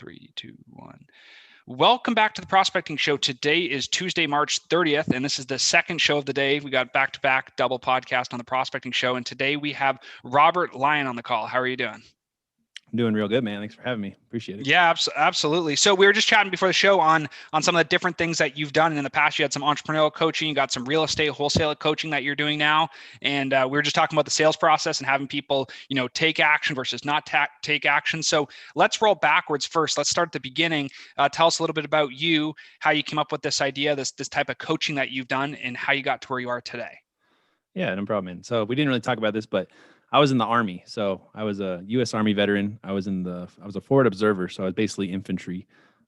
3, 2, 1. Welcome back to the Prospecting Show. Today is Tuesday, March 30th, and this is the second show of the day. We got back-to-back double podcast on the Prospecting Show, and today we have Robert Lyon on the call. How are you doing? I'm doing real good, man. Thanks for having me. Appreciate it. Yeah, absolutely. So we were just chatting before the show on some of the different things that you've done. And in the past, you had some entrepreneurial coaching, you got some real estate wholesale coaching that you're doing now. And we were just talking about the sales process and having people, take action versus not take action. So let's roll backwards first. Let's start at the beginning. Tell us a little bit about you, how you came up with this idea, this type of coaching that you've done, and how you got to where you are today. Yeah, no problem, man. So we didn't really talk about this, but I was in the Army. So I was a U.S. Army veteran. I was a forward observer. So I was basically infantry.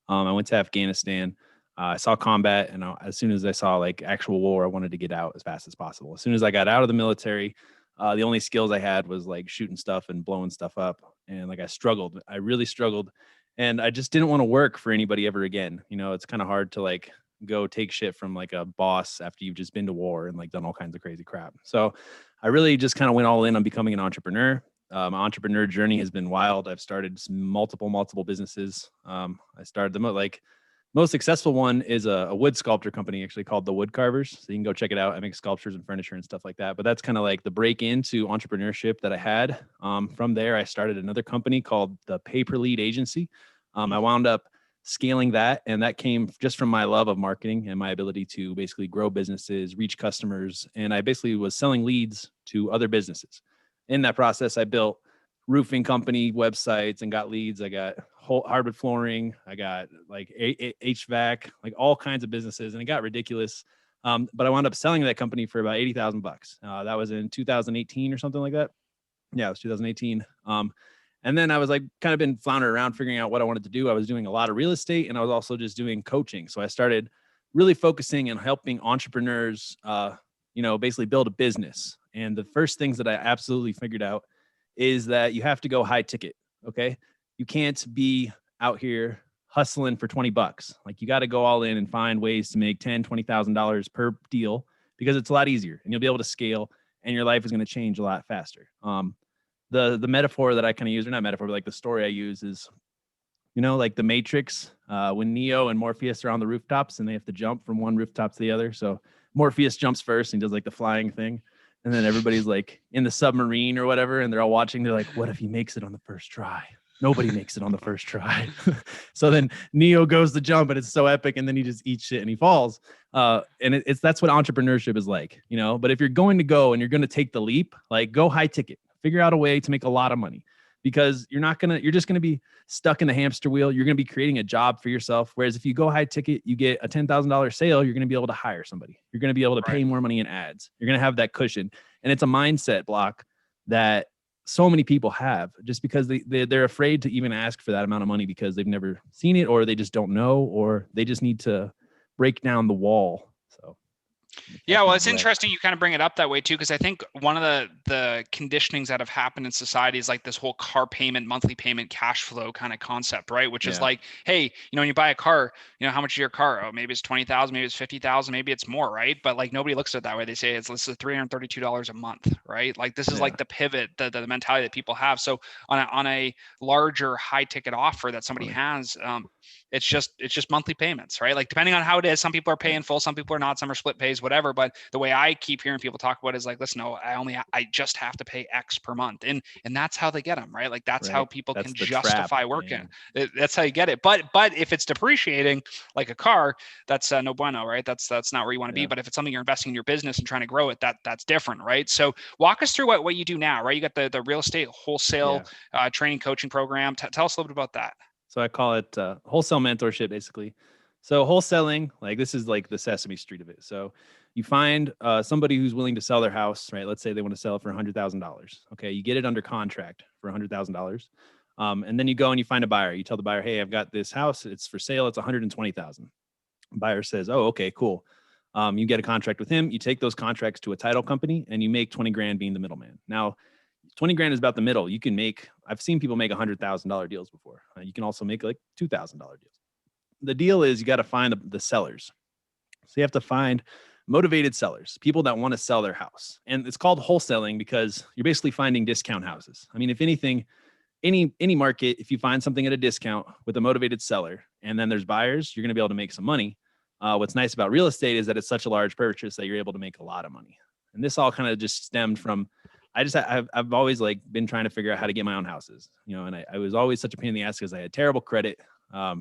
I went to Afghanistan. I saw combat. And as soon as I saw like actual war, I wanted to get out as fast as possible. As soon as I got out of the military, the only skills I had was like shooting stuff and blowing stuff up. And like I really struggled. And I just didn't want to work for anybody ever again. It's kind of hard to like go take shit from like a boss after you've just been to war and like done all kinds of crazy crap. So I really just kind of went all in on becoming an entrepreneur. My entrepreneur journey has been wild. I've started multiple businesses. I started the most successful one is a wood sculpture company actually called The Wood Carvers. So you can go check it out. I make sculptures and furniture and stuff like that. But that's kind of like the break into entrepreneurship that I had. From there, I started another company called the Paper Lead Agency. I wound up scaling that. And that came just from my love of marketing and my ability to basically grow businesses, reach customers. And I basically was selling leads to other businesses. In that process, I built roofing company websites and got leads. I got hardwood flooring. I got like HVAC, like all kinds of businesses. And it got ridiculous. But I wound up selling that company for about $80,000. That was in 2018 or something like that. Yeah, it was 2018. And then I was like kind of been floundering around figuring out what I wanted to do. I was doing a lot of real estate and I was also just doing coaching. So I started really focusing and helping entrepreneurs, basically build a business. And the first things that I absolutely figured out is that you have to go high ticket. Okay. You can't be out here hustling for $20. Like you got to go all in and find ways to make $10,000, $20,000 per deal because it's a lot easier and you'll be able to scale and your life is going to change a lot faster. The metaphor that I kind of use, or not metaphor, but like the story I use is, like the Matrix, when Neo and Morpheus are on the rooftops and they have to jump from one rooftop to the other. So Morpheus jumps first and does like the flying thing. And then everybody's like in the submarine or whatever. And they're all watching. They're like, what if he makes it on the first try? Nobody makes it on the first try. So then Neo goes to jump and it's so epic. And then he just eats shit and he falls. And that's what entrepreneurship is like, but if you're going to go and you're going to take the leap, like go high ticket. Figure out a way to make a lot of money because you're just going to be stuck in the hamster wheel. You're going to be creating a job for yourself. Whereas if you go high ticket, you get a $10,000 sale, you're going to be able to hire somebody. You're going to be able to pay more money in ads. You're going to have that cushion. And it's a mindset block that so many people have just because they're afraid to even ask for that amount of money because they've never seen it or they just don't know, or they just need to break down the wall. So. Yeah, well, it's interesting you kind of bring it up that way too, because I think one of the conditionings that have happened in society is like this whole car payment, monthly payment, cash flow kind of concept, right? Which is like, hey, when you buy a car, how much is your car? Oh, maybe it's 20,000, maybe it's 50,000, maybe it's more, right? But like nobody looks at it that way. They say this is $332 a month, right? Like this is like the pivot, the mentality that people have. So on a larger high ticket offer that somebody has, it's just monthly payments, right? Like depending on how it is, some people are paying full, some people are not, some are split pays, whatever. But the way I keep hearing people talk about it is like, listen, no, I just have to pay X per month. And that's how they get them, right? Like that's how people can justify working. That's how you get it. But if it's depreciating like a car, that's no bueno, right? That's not where you want to be. But if it's something you're investing in your business and trying to grow it, that's different, right? So walk us through what you do now, right? You got the real estate wholesale training coaching program. Tell us a little bit about that. So I call it wholesale mentorship, basically. So wholesaling, like this is like the Sesame Street of it. So you find somebody who's willing to sell their house, right? Let's say they want to sell it for $100,000. Okay, you get it under contract for $100,000, and then you go and you find a buyer. You tell the buyer, "Hey, I've got this house. It's for sale. It's $120,000." Buyer says, "Oh, okay, cool." You get a contract with him. You take those contracts to a title company, and you make 20 grand being the middleman. Now, 20 grand is about the middle. You can make, I've seen people make $100,000 deals before. You can also make like $2,000 deals. The deal is you got to find the sellers. So you have to find motivated sellers, people that want to sell their house. And it's called wholesaling because you're basically finding discount houses. I mean, if anything, any market, if you find something at a discount with a motivated seller and then there's buyers, you're going to be able to make some money. What's nice about real estate is that it's such a large purchase that you're able to make a lot of money. And this all kind of just stemmed from, I've always like been trying to figure out how to get my own houses, and I was always such a pain in the ass because I had terrible credit. I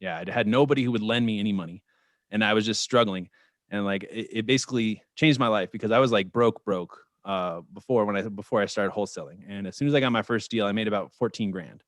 had nobody who would lend me any money and I was just struggling. And like, it basically changed my life because I was like broke before I started wholesaling. And as soon as I got my first deal, I made about 14 grand.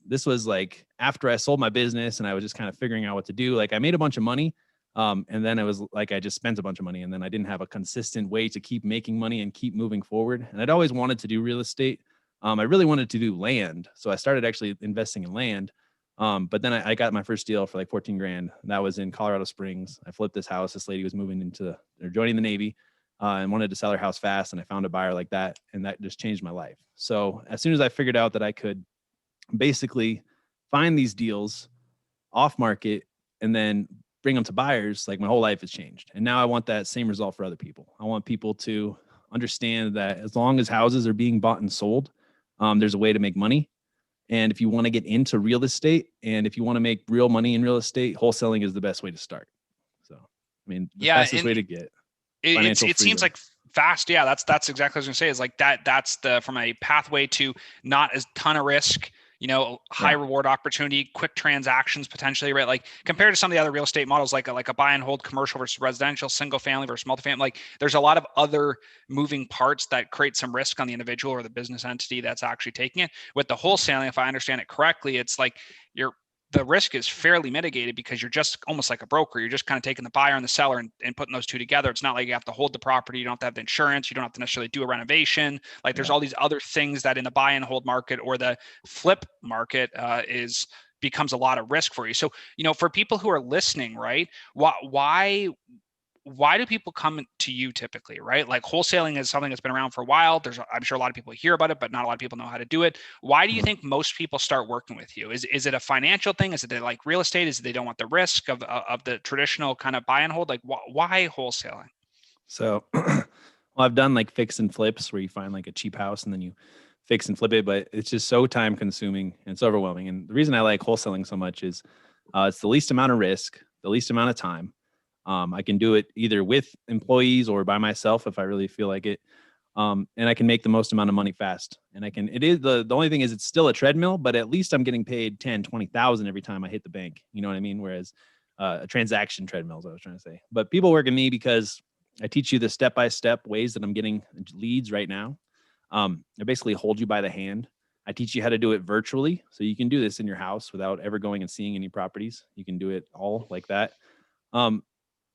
This was like after I sold my business and I was just kind of figuring out what to do. Like I made a bunch of money. And then it was like, I just spent a bunch of money and then I didn't have a consistent way to keep making money and keep moving forward. And I'd always wanted to do real estate. I really wanted to do land. So I started actually investing in land. But then I got my first deal for like 14 grand. That was in Colorado Springs. I flipped this house. This lady was joining the Navy. And wanted to sell her house fast. And I found a buyer like that. And that just changed my life. So as soon as I figured out that I could basically find these deals off market and then bring them to buyers, like my whole life has changed. And now I want that same result for other people. I want people to understand that as long as houses are being bought and sold, there's a way to make money. And if you want to get into real estate and if you want to make real money in real estate, wholesaling is the best way to start. So, I mean, the fastest way to get it seems like fast. Yeah, that's exactly what I was gonna say, is like that's from a pathway to not as ton of risk, high reward opportunity, quick transactions potentially, right? Like compared to some of the other real estate models, like a buy and hold commercial versus residential, single family versus multifamily, like there's a lot of other moving parts that create some risk on the individual or the business entity that's actually taking it. With the wholesaling, if I understand it correctly, it's like the risk is fairly mitigated because you're just almost like a broker. You're just kind of taking the buyer and the seller and putting those two together. It's not like you have to hold the property. You don't have to have the insurance. You don't have to necessarily do a renovation. Like there's all these other things that in the buy and hold market or the flip market becomes a lot of risk for you. So, for people who are listening, right, why do people come to you typically, right? Like wholesaling is something that's been around for a while. I'm sure a lot of people hear about it, but not a lot of people know how to do it. Why do you think most people start working with you? Is it a financial thing? Is it they like real estate? Is it they don't want the risk of the traditional kind of buy and hold? Like why wholesaling? So, well, I've done like fix and flips where you find like a cheap house and then you fix and flip it, but it's just so time consuming and it's overwhelming. And the reason I like wholesaling so much is it's the least amount of risk, the least amount of time. I can do it either with employees or by myself if I really feel like it. And I can make the most amount of money fast. And the only thing is it's still a treadmill, but at least I'm getting paid 10, 20,000 every time I hit the bank. You know what I mean? Whereas a transaction treadmill is what I was trying to say. But people work at me because I teach you the step-by-step ways that I'm getting leads right now. I basically hold you by the hand. I teach you how to do it virtually. So you can do this in your house without ever going and seeing any properties. You can do it all like that.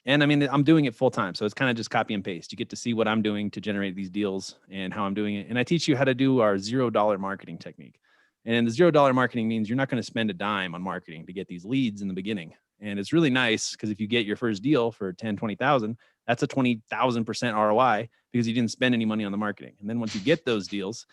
And I mean, I'm doing it full time. So it's kind of just copy and paste. You get to see what I'm doing to generate these deals and how I'm doing it. And I teach you how to do our $0 marketing technique. And the $0 marketing means you're not going to spend a dime on marketing to get these leads in the beginning. And it's really nice because if you get your first deal for 10, 20,000, that's a 20,000% ROI because you didn't spend any money on the marketing. And then once you get those deals,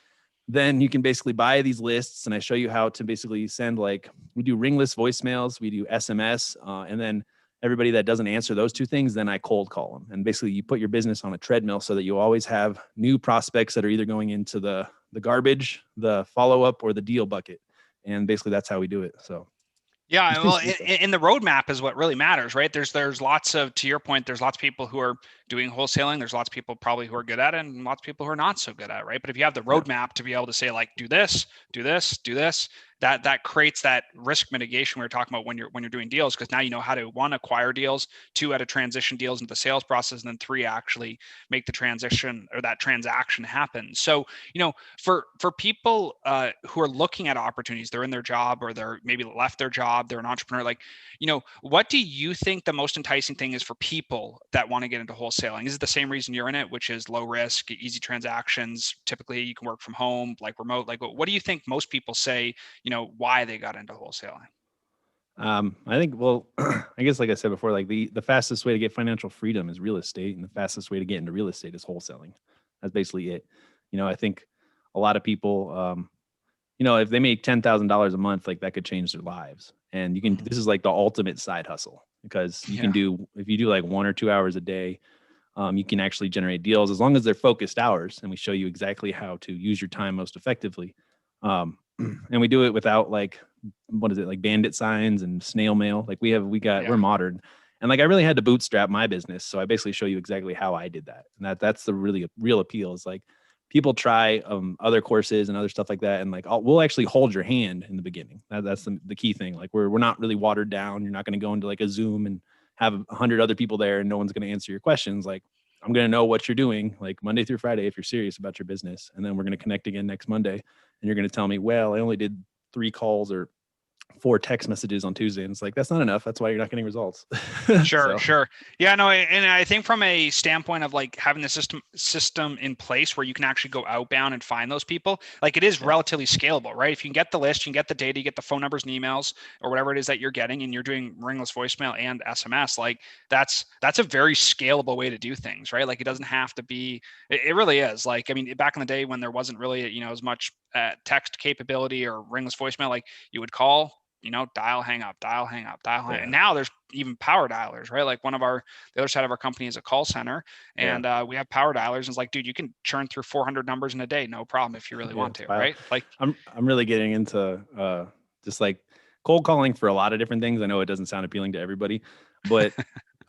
then you can basically buy these lists. And I show you how to basically send, like, we do ringless voicemails, we do SMS, and then everybody that doesn't answer those two things, then I cold call them. And basically you put your business on a treadmill so that you always have new prospects that are either going into the garbage, the follow-up, or the deal bucket. And basically that's how we do it. So yeah, well, in the roadmap is what really matters, right? There's lots of, to your point, there's lots of people who are doing wholesaling. There's lots of people probably who are good at it and lots of people who are not so good at it, right? But if you have the roadmap to be able to say, like, do this, do this, do this, that creates that risk mitigation we were talking about when you're doing deals, because now you know how to, one, acquire deals, two, how to transition deals into the sales process, and then three, actually make the transition or that transaction happen. So, for people who are looking at opportunities, they're in their job or they're maybe left their job, they're an entrepreneur, like, what do you think the most enticing thing is for people that want to get into wholesaling? Is it the same reason you're in it, which is low risk, easy transactions? Typically you can work from home, like remote. Like, what do you think most people say, why they got into wholesaling? I think, well, I guess, like I said before, like the fastest way to get financial freedom is real estate, and the fastest way to get into real estate is wholesaling. That's basically it. I think a lot of people, if they make $10,000 a month, like that could change their lives. And this is like the ultimate side hustle, because you can do, if you do like 1 or 2 hours a day, you can actually generate deals as long as they're focused hours. And we show you exactly how to use your time most effectively. and we do it without like, what is it, like bandit signs and snail mail. Like we're modern. And like I really had to bootstrap my business. So I basically show you exactly how I did that. And that's the really real appeal is like people try other courses and other stuff like that. And like we'll actually hold your hand in the beginning. That's the key thing. Like we're not really watered down. You're not going to go into like a Zoom and have 100 other people there and no one's going to answer your questions. Like I'm going to know what you're doing like Monday through Friday if you're serious about your business. And then we're going to connect again next Monday. And you're going to tell me, well, I only did 3 calls or 4 text messages on Tuesday. And it's like, that's not enough. That's why you're not getting results. Sure. Yeah, no. And I think from a standpoint of like having the system in place where you can actually go outbound and find those people, like it is relatively scalable, right? If you can get the list, you can get the data, you get the phone numbers and emails or whatever it is that you're getting, and you're doing ringless voicemail and SMS, like that's a very scalable way to do things, right? Like it doesn't have to be, it really is. Like, I mean, back in the day when there wasn't really, as much text capability or ringless voicemail, like you would call, dial, hang up, dial, hang up, dial, hang up. And now there's even power dialers, right? Like the other side of our company is a call center, and we have power dialers. And it's like, dude, you can churn through 400 numbers in a day, no problem, if you really want to, right? Like I'm really getting into just like cold calling for a lot of different things. I know it doesn't sound appealing to everybody, but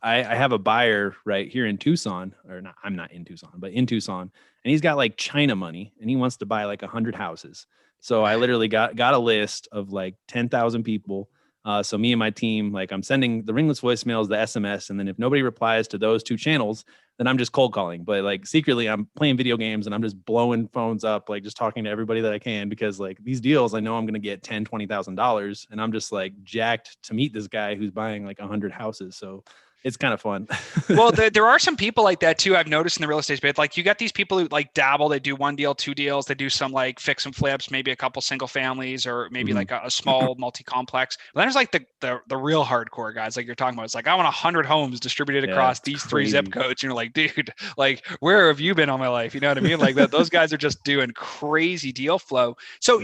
I have a buyer right here in Tucson, or not, I'm not in Tucson, but in Tucson, and he's got like China money and he wants to buy like 100 houses. So I literally got a list of like 10,000 people. So me and my team, like I'm sending the ringless voicemails, the SMS, and then if nobody replies to those 2 channels, then I'm just cold calling. But like secretly I'm playing video games and I'm just blowing phones up, like just talking to everybody that I can, because like these deals, I know I'm going to get $10,000-$20,000, and I'm just like jacked to meet this guy who's buying like 100 houses. So it's kind of fun. Well, there are some people like that too. I've noticed in the real estate space, like you got these people who like dabble, they do 1 deal, 2 deals, they do some like fix and flips, maybe a couple single families, or maybe like a small multi-complex. But then there's like the real hardcore guys, like you're talking about. It's like, I want 100 homes distributed across these crazy 3 zip codes. And you're like, dude, like where have you been all my life? You know what I mean? Like that, those guys are just doing crazy deal flow. So,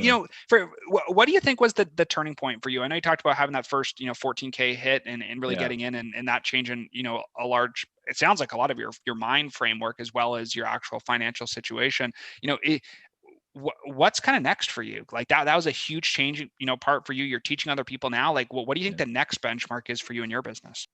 for what do you think was the turning point for you? I know you talked about having that first, 14K hit and really getting in and that changing, it sounds like a lot of your mind framework as well as your actual financial situation. What's kind of next for you? Like that was a huge change, part for you. You're teaching other people now. Like, what do you think the next benchmark is for you in your business?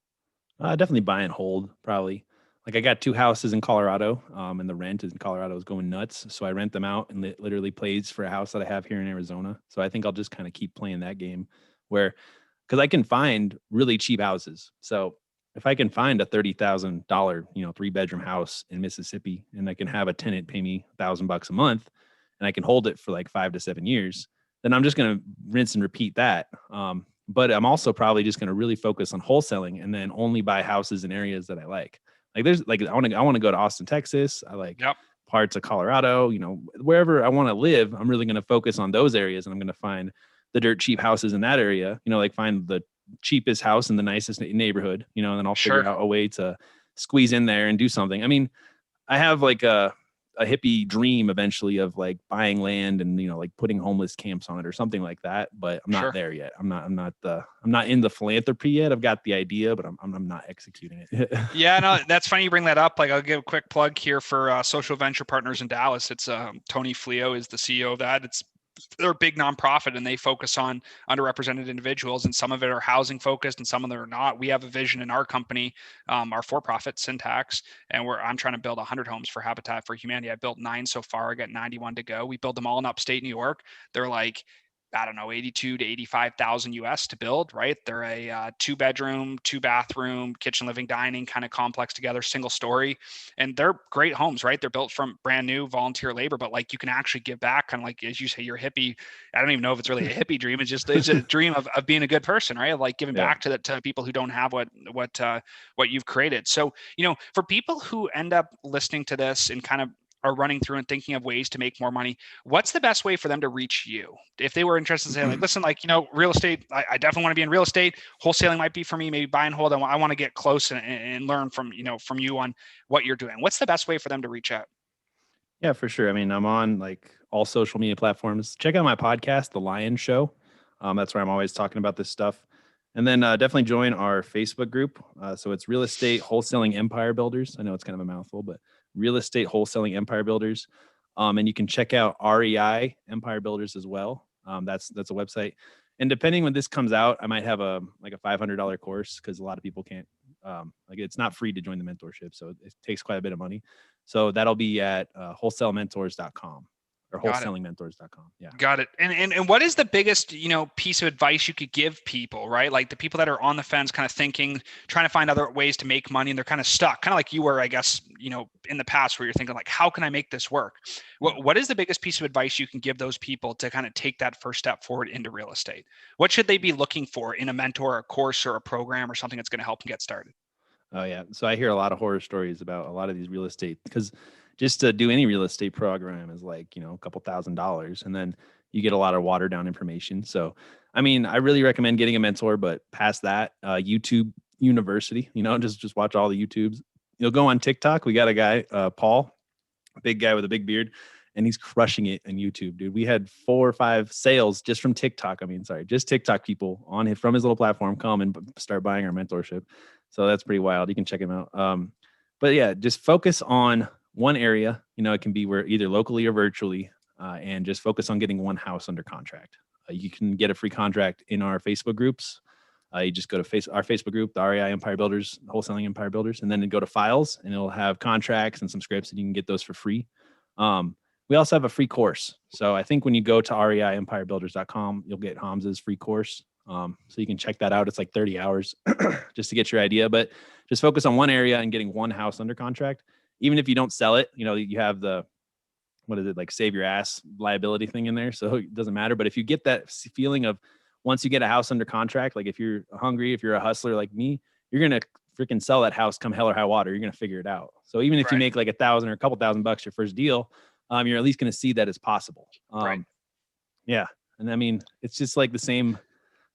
Definitely buy and hold, probably. Like I got 2 houses in Colorado, and the rent in Colorado is going nuts. So I rent them out and literally pays for a house that I have here in Arizona. So I think I'll just kind of keep playing that game because I can find really cheap houses. So if I can find a $30,000, 3-bedroom house in Mississippi, and I can have a tenant pay me $1,000 a month, and I can hold it for like 5 to 7 years, then I'm just going to rinse and repeat that. But I'm also probably just going to really focus on wholesaling and then only buy houses in areas that I like. Like there's like, I want to go to Austin, Texas. I like parts of Colorado, wherever I want to live. I'm really going to focus on those areas, and I'm going to find the dirt cheap houses in that area, like find the cheapest house in the nicest neighborhood, and then I'll figure out a way to squeeze in there and do something. I mean, I have like a hippie dream eventually of like buying land and, like putting homeless camps on it or something like that, but I'm not there yet. I'm not in the philanthropy yet. I've got the idea, but I'm not executing it. Yeah, no, that's funny you bring that up. Like I'll give a quick plug here for Social Venture Partners in Dallas. It's Tony Fleo is the CEO of that. They're a big nonprofit and they focus on underrepresented individuals, and some of it are housing focused and some of them are not. We have a vision in our company, our for-profit Syntax, and I'm trying to build 100 homes for Habitat for Humanity. I built 9 so far. I got 91 to go. We build them all in upstate New York. They're like, I don't know, 82 to 85,000 US to build, right? They're a 2-bedroom, 2-bathroom, kitchen, living, dining kind of complex together, single story. And they're great homes, right? They're built from brand new volunteer labor, but like you can actually give back, kind of like, as you say, you're hippie. I don't even know if it's really a hippie dream. It's a dream of being a good person, right? Like giving back to people who don't have what you've created. So, for people who end up listening to this and kind of are running through and thinking of ways to make more money, what's the best way for them to reach you? If they were interested in saying like, listen, like, real estate, I definitely want to be in real estate. Wholesaling might be for me, maybe buy and hold. I want to get close and learn from you on what you're doing. What's the best way for them to reach out? Yeah, for sure. I mean, I'm on like all social media platforms. Check out my podcast, The Lion Show. That's where I'm always talking about this stuff. And then definitely join our Facebook group. So it's Real Estate Wholesaling Empire Builders. I know it's kind of a mouthful, but Real Estate Wholesaling Empire Builders. And you can check out REI Empire Builders as well. That's a website. And depending when this comes out, I might have a $500 course because a lot of people can't it's not free to join the mentorship, so it takes quite a bit of money. So that'll be at wholesalementors.com or wholesalingmentors.com. Yeah. Got it. And what is the biggest, piece of advice you could give people, right? Like the people that are on the fence, kind of thinking, trying to find other ways to make money, and they're kind of stuck, kind of like you were, I guess, in the past, where you're thinking like, how can I make this work? What is the biggest piece of advice you can give those people to kind of take that first step forward into real estate? What should they be looking for in a mentor, a course, or a program, or something that's going to help them get started? Oh yeah. So I hear a lot of horror stories about a lot of these real estate, because just to do any real estate program is like, a couple $1,000s, and then you get a lot of watered down information. So, I mean, I really recommend getting a mentor, but past that, YouTube University, just watch all the YouTubes. You'll go on TikTok. We got a guy, Paul, a big guy with a big beard, and he's crushing it on YouTube, dude. We had 4 or 5 sales just from TikTok. Just TikTok people from his little platform come and start buying our mentorship. So that's pretty wild. You can check him out. But yeah, just focus on one area. It can be where either locally or virtually, and just focus on getting one house under contract. You can get a free contract in our Facebook groups. You just go to our Facebook group, the REI Empire Builders, Wholesaling Empire Builders, and then go to files, and it'll have contracts and some scripts, and you can get those for free. We also have a free course. So I think when you go to reiempirebuilders.com, you'll get Hamza's free course. So you can check that out. It's like 30 hours just to get your idea, but just focus on one area and getting one house under contract. Even if you don't sell it, you have save your ass liability thing in there. So it doesn't matter. But if you get that feeling of once you get a house under contract, like if you're hungry, if you're a hustler like me, you're going to freaking sell that house come hell or high water. You're going to figure it out. So even if you make like $1,000 or a couple $1,000 your first deal, you're at least going to see that it's possible. Yeah. And I mean, it's just like the same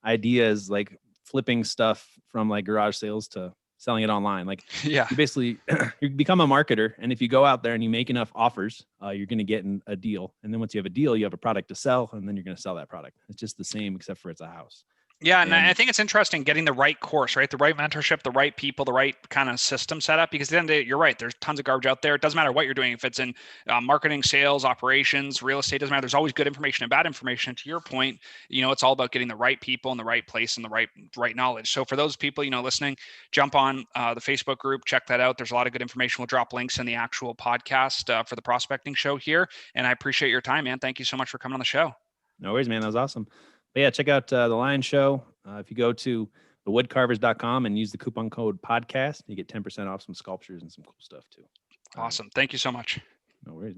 idea as like flipping stuff from like garage sales to selling it online. Like, you basically, you become a marketer. And if you go out there and you make enough offers, you're going to get a deal. And then once you have a deal, you have a product to sell, and then you're going to sell that product. It's just the same, except for it's a house. Yeah. And I think it's interesting getting the right course, right? The right mentorship, the right people, the right kind of system set up, because at the end of the day, you're right. There's tons of garbage out there. It doesn't matter what you're doing. If it's in marketing, sales, operations, real estate, doesn't matter. There's always good information and bad information. To your point, it's all about getting the right people in the right place and the right knowledge. So for those people, listening, jump on the Facebook group, check that out. There's a lot of good information. We'll drop links in the actual podcast for the prospecting show here. And I appreciate your time, man. Thank you so much for coming on the show. No worries, man. That was awesome. But yeah, check out The Lion Show. If you go to thewoodcarvers.com and use the coupon code podcast, you get 10% off some sculptures and some cool stuff too. Awesome. Thank you so much. No worries.